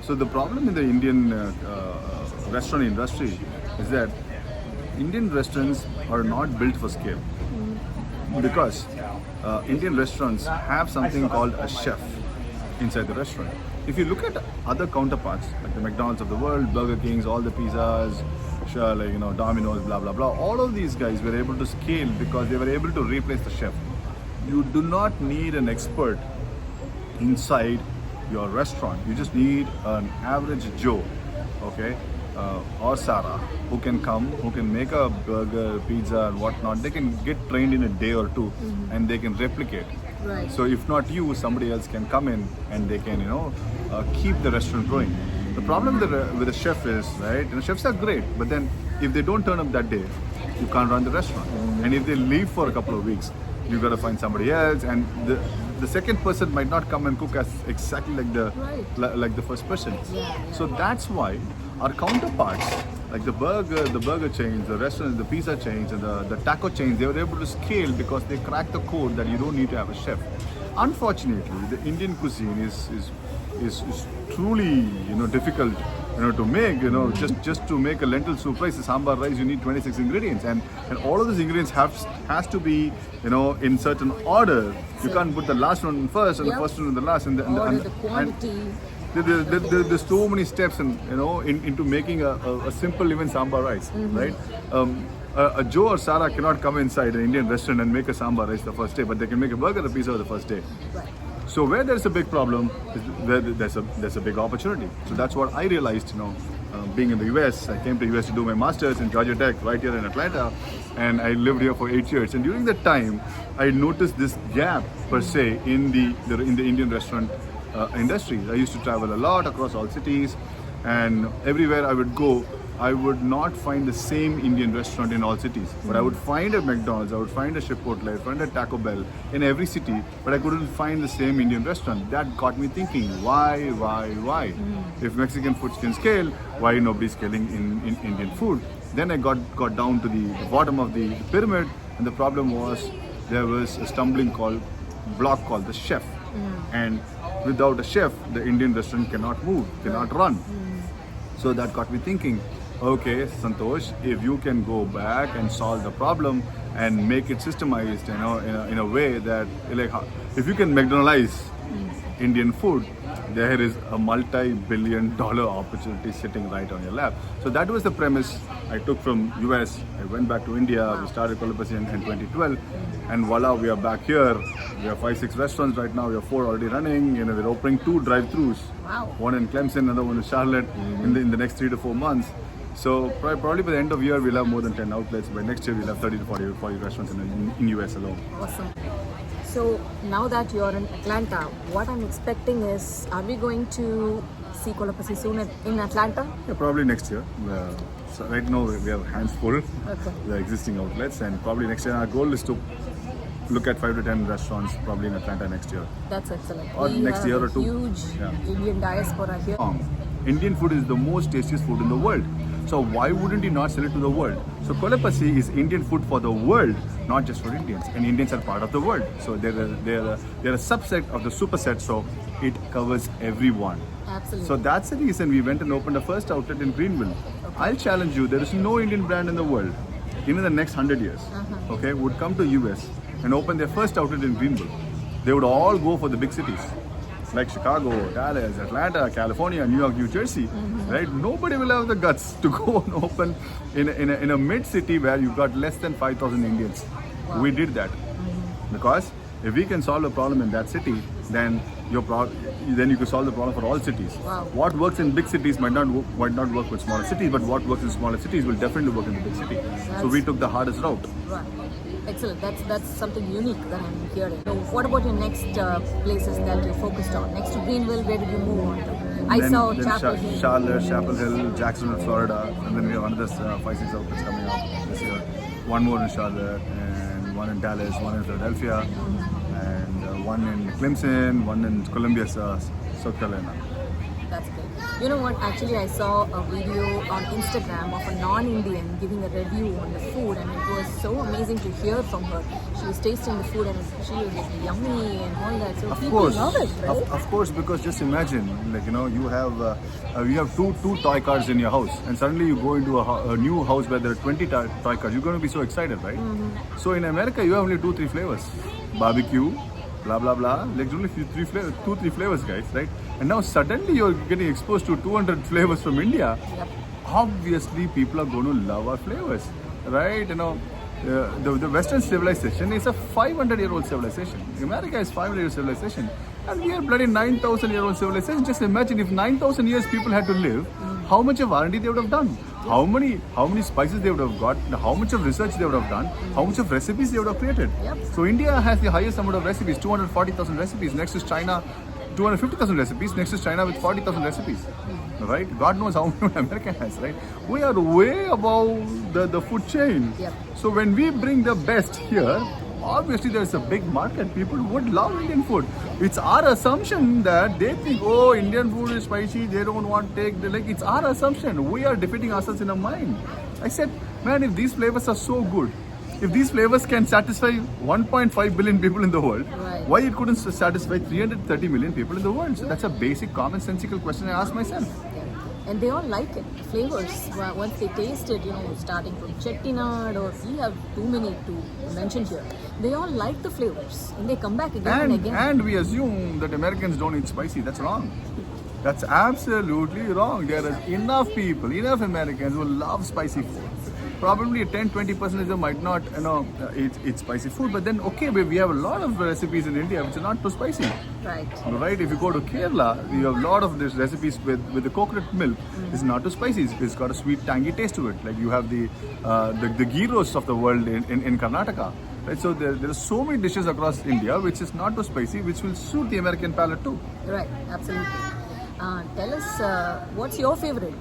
So the problem in the Indian restaurant industry is that Indian restaurants are not built for scale because Indian restaurants have something called a chef inside the restaurant. If you look at other counterparts like the McDonald's of the world, Burger Kings, all the pizzas, sure, like Domino's, blah blah blah, all of these guys were able to scale because they were able to replace the chef. You do not need an expert inside your restaurant. You just need an average Joe, okay, or Sarah, who can come, who can make a burger, pizza, and whatnot. They can get trained in a day or 2, and they can replicate. Right. So if not you, somebody else can come in and they can, keep the restaurant growing. The problem with the chef is, right? Chefs are great, but then if they don't turn up that day, you can't run the restaurant. And if they leave for a couple of weeks, you got to find somebody else, and the second person might not come and cook as exactly like the first person. So that's why our counterparts, like the burger chains, the restaurants, the pizza chains, and the taco chains, they were able to scale because they cracked the code that you don't need to have a chef. Unfortunately, the Indian cuisine is truly difficult to make. Just to make a lentil soup rice, a sambar rice, you need 26 ingredients, and all of these ingredients has to be in certain order. You can't put the last one first and the first one in the last, and the quantity. There's so many steps into making a simple even sambar rice, right? A Joe or Sarah cannot come inside an Indian restaurant and make a sambar rice the first day, but they can make a burger or pizza the first day. Right. So where there's a big problem is where there's a big opportunity. So that's what I realized, being in the US. I came to US to do my masters in Georgia Tech right here in Atlanta, and I lived here for 8 years. And during that time, I noticed this gap per se in the Indian restaurant industry. I used to travel a lot across all cities, and everywhere I would go, I would not find the same Indian restaurant in all cities. But I would find a McDonald's, I would find a Chipotle, I would find a Taco Bell in every city, but I couldn't find the same Indian restaurant. That got me thinking, why? If Mexican food can scale, why nobody's scaling in Indian food? Then I got down to the bottom of the pyramid, and the problem was there was a stumbling block called the chef. And without a chef, the Indian restaurant cannot move, cannot run. So that got me thinking, okay, Santhosh, if you can go back and solve the problem and make it systemized, in a way that, like, if you can McDonaldize Indian food, there is a multi-billion-dollar opportunity sitting right on your lap. So that was the premise I took from US. I went back to India. We started Kolapasi in 2012, and voila, we are back here. We have 5-6 restaurants right now. We have 4 already running. We're opening 2 drive-thrus. Wow. One in Clemson, another one in Charlotte in the next 3 to 4 months. So probably by the end of the year, we'll have more than 10 outlets. By next year, we'll have 30 to 40 restaurants in US alone. Awesome. So now that you're in Atlanta, what I'm expecting is, are we going to see Kolapasi soon in Atlanta? Yeah, probably next year. So right now, we have hands full, Okay. the existing outlets, and probably next year, our goal is to look at 5 to 10 restaurants probably in Atlanta next year. That's excellent. Or We next have year a or 2. huge Indian diaspora here. Indian food is the most tastiest food in the world. So why wouldn't you not sell it to the world? So Kolapasi is Indian food for the world, not just for Indians. And Indians are part of the world. So they're a subset of the superset. So it covers everyone. Absolutely. So that's the reason we went and opened the first outlet in Greenville. I'll challenge you. There is no Indian brand in the world, even in the next 100 years, okay, would come to US and open their first outlet in Greenville. They would all go for the big cities like Chicago, Dallas, Atlanta, California, New York, New Jersey, right? Nobody will have the guts to go and open in a mid city where you've got less than 5,000 Indians. Wow. We did that because if we can solve a problem in that city, then you can solve the problem for all cities. Wow. What works in big cities might not work with smaller cities, but what works in smaller cities will definitely work in the big city. So we took the hardest route. Right. Excellent. That's something unique that I'm hearing. So what about your next places that you focused on? Next to Greenville, where did you move on to? I saw Chapel Hill. Charlotte, Chapel Hill, Jacksonville, Florida, and then we have another 5-6 outlets coming up this year. One more in Charlotte, and one in Dallas, one in Philadelphia, and one in Clemson, one in Columbia, South Carolina. That's good. You know what? Actually, I saw a video on Instagram of a non-Indian giving a review on the food, and it was so amazing to hear from her. She was tasting the food, and she was like yummy and all that. So people love it, right? Of course, because just imagine, like you have two toy cars in your house, and suddenly you go into a new house where there are 20 toy cars. You're going to be so excited, right? So in America, you have only 2-3 flavors: barbecue, blah blah blah. Like only two three flavors, guys, right? And now suddenly you're getting exposed to 200 flavors from India. Yep. Obviously, people are going to love our flavors, right? The Western civilization is a 500-year-old civilization. America is 500-year civilization, and we are bloody 9,000-year-old civilization. Just imagine if 9,000 years people had to live, how much of R&D they would have done, how many spices they would have got, how much of research they would have done, how much of recipes they would have created. Yep. So India has the highest number of recipes, 240,000 recipes. Next is China, 250,000 recipes. Next is China with 40,000 recipes. Right? God knows how many America has, right? We are way above the food chain. Yep. So when we bring the best here, obviously there is a big market. People would love Indian food. It's our assumption that they think, oh, Indian food is spicy, they don't want to take, it's our assumption. We are defeating ourselves in our mind. I said, man, if these flavors are so good, if these flavors can satisfy 1.5 billion people in the world, right, why it couldn't satisfy 330 million people in the world? So that's a basic commonsensical question I ask myself. And they all like it. Flavors, once they taste it, starting from chettinad, or we have too many to mention here. They all like the flavors, and they come back again and again. And we assume that Americans don't eat spicy. That's wrong. That's absolutely wrong. There are enough people, enough Americans who love spicy food. Probably 10-20% of them might not, eat spicy food. But then, okay, we have a lot of recipes in India which are not too spicy. Right. Right. If you go to Kerala, you have a lot of these recipes with the coconut milk. It's not too spicy. It's got a sweet, tangy taste to it. Like you have the ghee roast of the world in Karnataka. Right. So there are so many dishes across India which is not too spicy, which will suit the American palate too. Right. Absolutely. Tell us, what's your favorite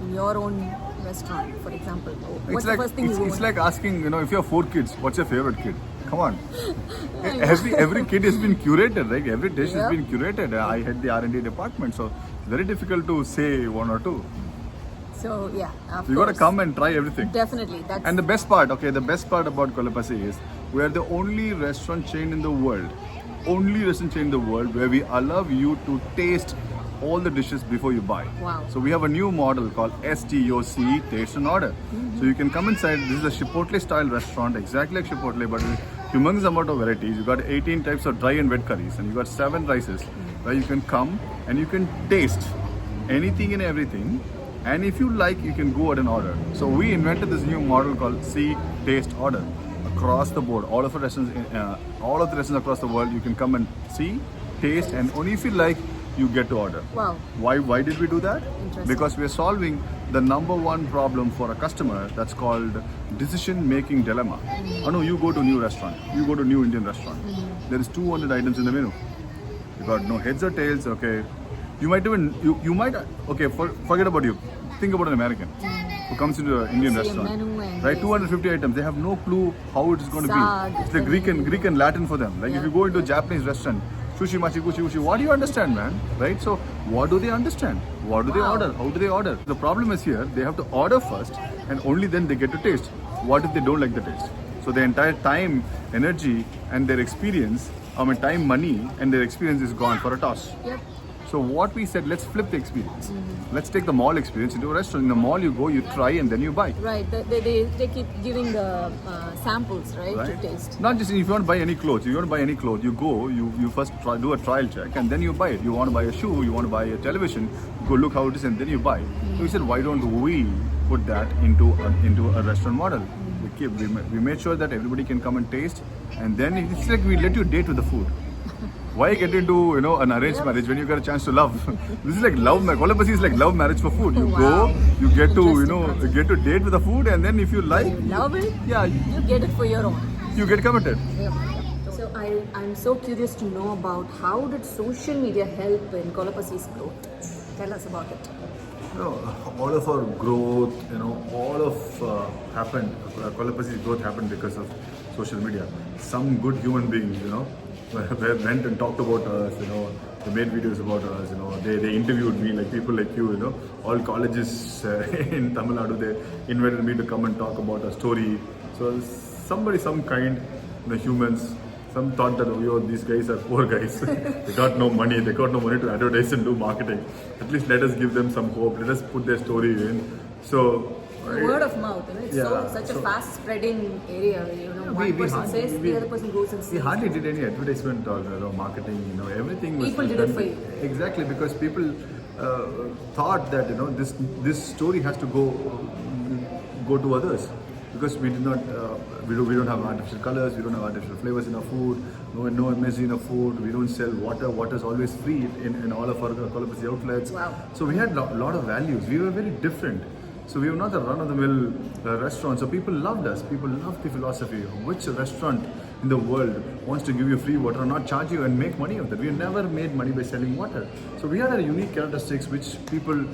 in your own restaurant, for example? What's the first thing you go? It's like asking, if you have 4 kids, what's your favorite kid? Come on. Every kid has been curated, right? Every dish has been curated. I had the R&D department, so it's very difficult to say 1 or 2. So yeah, you got to come and try everything. Definitely. And the best part about Kolapasi is we are the only restaurant chain in the world, where we allow you to taste all the dishes before you buy. Wow. So we have a new model called STOC, Taste and Order. So you can come inside. This is a Chipotle style restaurant, exactly like Chipotle, but with humongous amount of varieties. You got 18 types of dry and wet curries, and you got 7 rices, where you can come and you can taste anything and everything. And if you like, you can go ahead and order. So we invented this new model called See, Taste, Order. Across the board, all of the restaurants across the world, you can come and see, taste, and only if you like, you get to order. Wow. Why did we do that? Because we are solving the number one problem for a customer, that's called decision-making dilemma. Oh no, you go to a new restaurant, you go to a new Indian restaurant. There is 200 items in the menu. You got no heads or tails, okay. You might forget about you. Think about an American who comes into an Indian restaurant, right? 250 items. They have no clue how it is going to be. It's the Greek and Latin for them. Like if you go into a Japanese restaurant, sushi, machi, kushi, what do you understand, man? Right? So what do they understand? What do they order? How do they order? The problem is here, they have to order first, and only then they get to taste. What if they don't like the taste? So the entire time, energy, and their experience, time, money, and their experience is gone for a toss. Yep. So what we said, let's flip the experience. Let's take the mall experience into a restaurant. In the mall, you go, you try, and then you buy. Right. They keep giving the samples, right, to taste. Not just if you want to buy any clothes. You go, you first do a trial check, and then you buy it. You want to buy a shoe, you want to buy a television, go look how it is, and then you buy. So we said, why don't we put that into a restaurant model? We made sure that everybody can come and taste, and then it's like we let you date with the food. Why get into an arranged marriage when you get a chance to love? This is like love marriage. Kolapasi is like love marriage for food. You go, you get to get to date with the food, and then if you like, love it. Yeah, you get it for your own. You get committed. Yep. So I'm so curious to know about how did social media help in Kolapasi's growth? Tell us about it. All of our growth, all of Kolapasi's growth happened because of social media. Some good human beings, went and talked about us, they made videos about us, they interviewed me like people like you, all colleges in Tamil Nadu, they invited me to come and talk about a story. So somebody, some kind, humans, some thought that, these guys are poor guys. They got no money to advertise and do marketing. At least let us give them some hope. Let us put their story in. So word of mouth, it's such a fast spreading area. One person says, the other person goes and says. We hardly did any advertisement or marketing. Everything was. People did it for you. Exactly, because people thought that this story has to go to others. Because we did not, we don't have artificial colors, we don't have artificial flavors in our food, no MSG in our food, we don't sell water. Water is always free in all of our Kolapasi outlets. Wow. So we had a lot of values. We were very different. So we were not a run-of-the-mill restaurant. So people loved us. People loved the philosophy. Which restaurant in the world wants to give you free water, not charge you and make money of that? We never made money by selling water. So we had a unique characteristics which people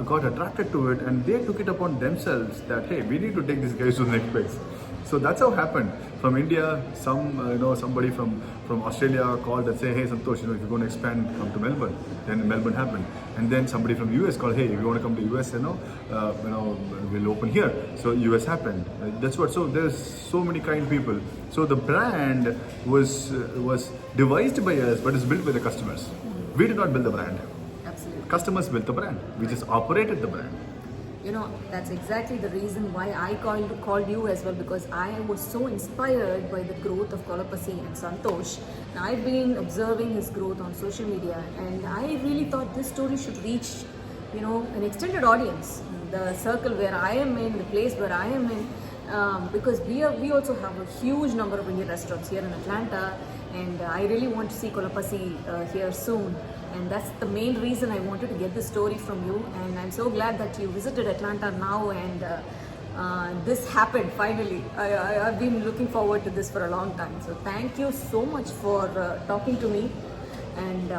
got attracted to it, and they took it upon themselves that, hey, we need to take these guys to the next place. So that's how it happened. From India, somebody from Australia called and say, hey Santhosh, if you're going to expand, come to Melbourne. Then Melbourne happened. And then somebody from US called, hey, if you want to come to US, we'll open here. So US happened. That's what. So there's so many kind people. So the brand was devised by us, but it's built by the customers. We did not build the brand. Absolutely. Customers built the brand. We just operated the brand. That's exactly the reason why I called you as well, because I was so inspired by the growth of Kolapasi and Santhosh. Now, I've been observing his growth on social media, and I really thought this story should reach, an extended audience, the circle where I am in, the place where I am in, because we also have a huge number of Indian restaurants here in Atlanta, and I really want to see Kolapasi here soon. And that's the main reason I wanted to get this story from you. And I'm so glad that you visited Atlanta now, and this happened finally. I've been looking forward to this for a long time. So thank you so much for talking to me. And